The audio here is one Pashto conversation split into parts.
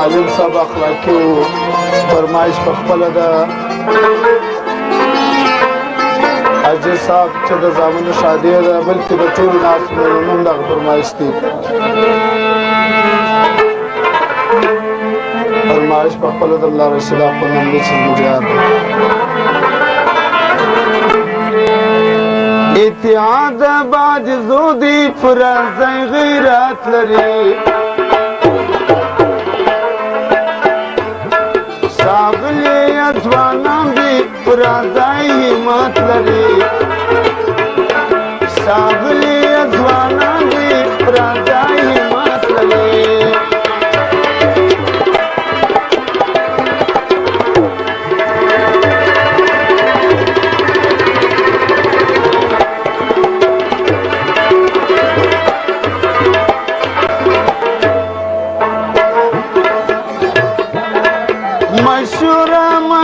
معلم صاحب اخلاقي و فرمایش په خپله د حاجي صاحب چې د زامنو شادي ده بلکې د ټولو ناستو مېلمنو هم دغه فرمایش دی فرمایش په خپله د ملا رشید اخوندزاده چې زموږ یاد اتحاد بعد زودی فرازی غیرت لري ښاغلي ځوانان دي فرازی همت لري ښاغلي ځوانان دي فرازی همت لري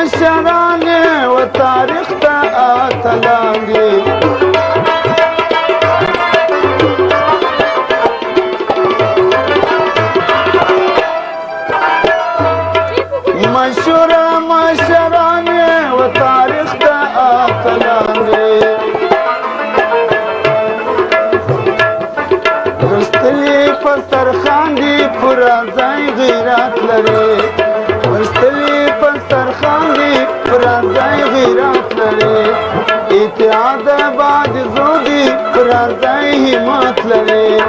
مشرانه و تاریخ ته اتلان دي مشرانه و تاریخ ته اتلان دي رستلی پسترخان دي فرازی غیرت لري رستلی پسترخان دي فرازی غیرت لري اتحاد بعد زودی فرازی همت لري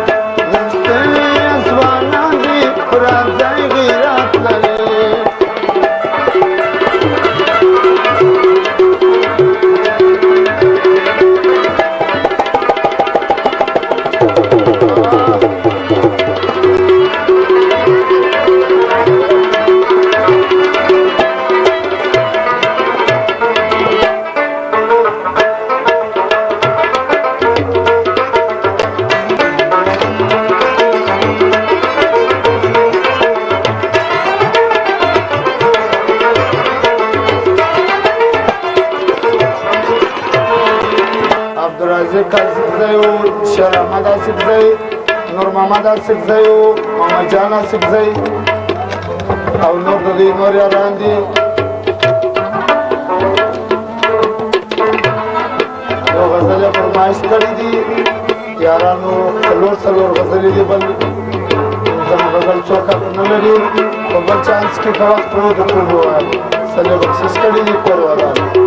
رستلی ځوانان دي فرازی غیرت لري شیر احمد آصفزی نور محمد آصفزی محمد جان آصفزی او نور د دوی نور یاران دي یو غزل یې فرمایش کړی دي یارانو څلور غزلې دي بل زموږ غزل څوک نه لري په بل چانس کې که وخت پرو د ټول ووایي څه یې بخشش کړي دي پروادان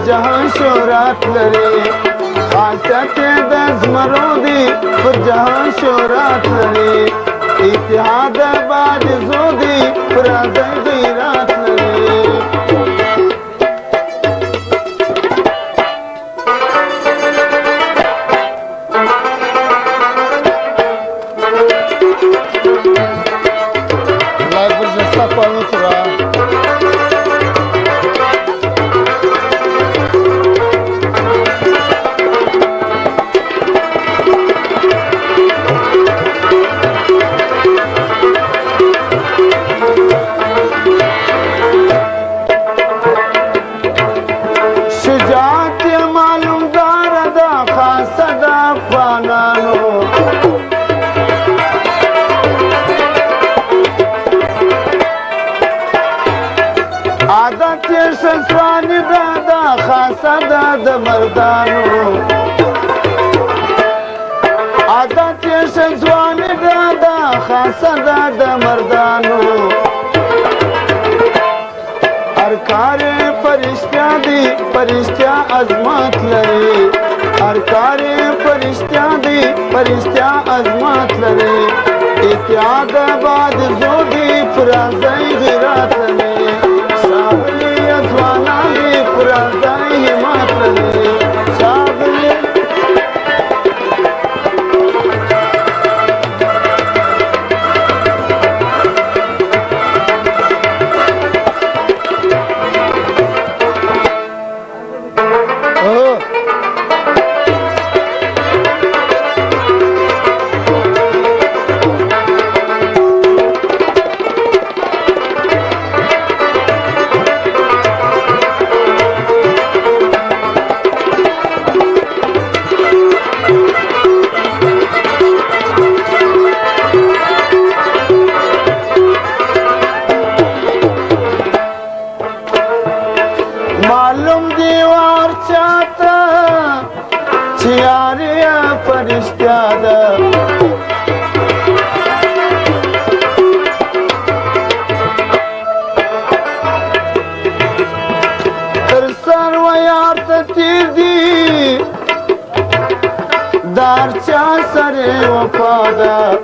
جهان شهرت لري خاصیت د زمرو دي پر جهان شهرت لري اتحاد بعد زودي فرازی غیرت لري لایک ورجستا پالو ترا سسوانی دا خاصه د مردانو عادت یې سسوانی دا دی پرشتیا عظمت لري هر کار پرشتیا دی پرشتیا عظمت لري اتحاد آباد زودی پرازای غیرت لري ښاغلي ځوانان دی پرازای همت لري ښاغلي معلوم دیوار چاته چې یاریا فرشتیا ده تر سر و یار ته تیر دی دار چا سره وفا ده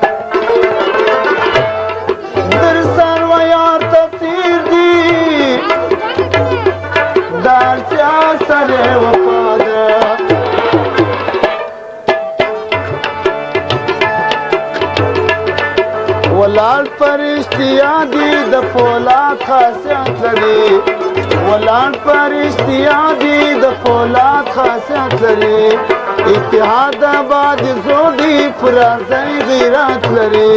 در سر و یار ته تیر دی دار چا سره وفا ده ولاړ پرشتیا دی د فولاد خاصیت لري ولاړ پرشتیا دی د فولاد خاصیت لري اتحاد آباد زودی پرازای غیرت لري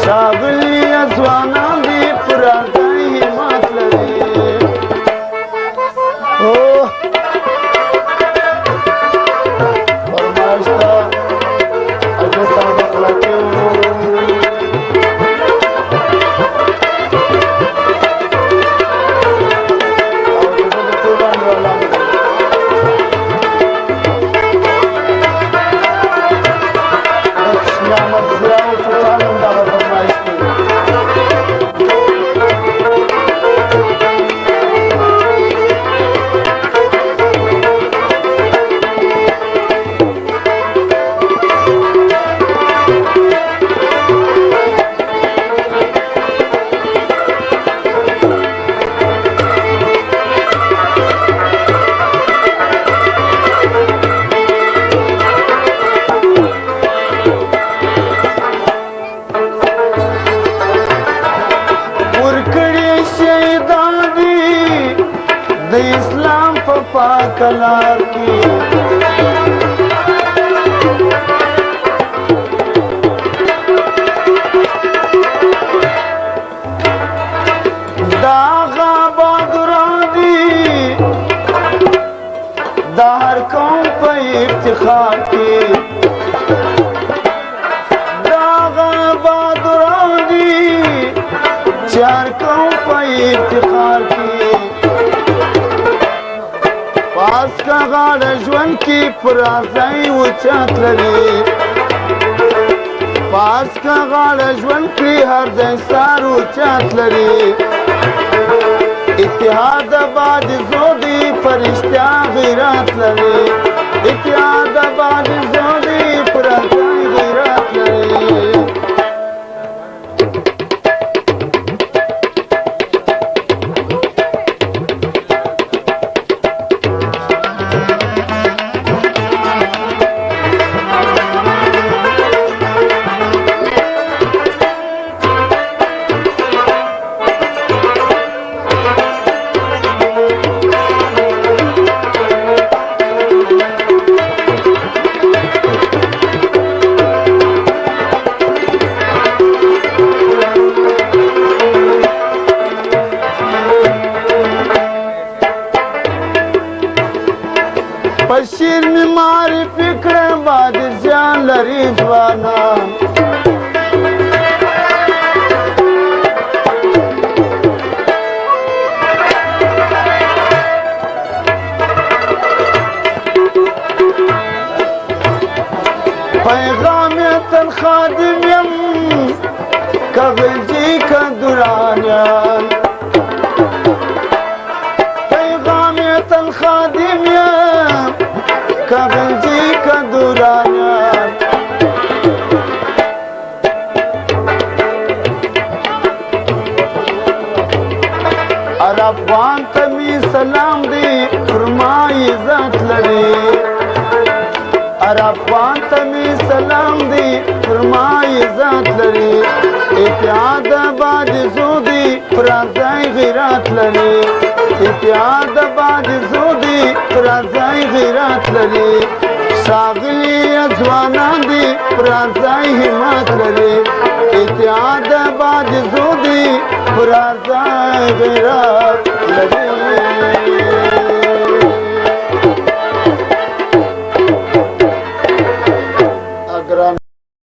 ښاغلي ځوانان دی پرازای همت لري د اسلام په پاک لار کې دا غابا ګران دي د هر قوم په افتخار کې دا غابا ګران دي چې هر قوم په افتخار کې پاس کا غاړه ژوند کې پرازای اوچت لري پاس کا غاړه ژوند کې هر ځای سار اوچت لري اتحاد آباد زودی فرشتیا غیرت لري اتحاد آباد زودی پرازای غیرت لري بشیر می ماری فکر باد زیان لري ځوانان پیغام تن خادم یم کغلجی کا دورانیان پیغام وطن خادم یم که غلجی که دوران یم هر افغان ته می سلام دی فرمای عزت لري هر افغان ته می سلام دی فرمای عزت لري اتحاد باد زودی پرځای غیرت لري اتحاد باد زودی پرځای غیرت لري ښاغلي ځوانان دي پرځای همت لري اتحاد باد زودی پرځای غیرت لري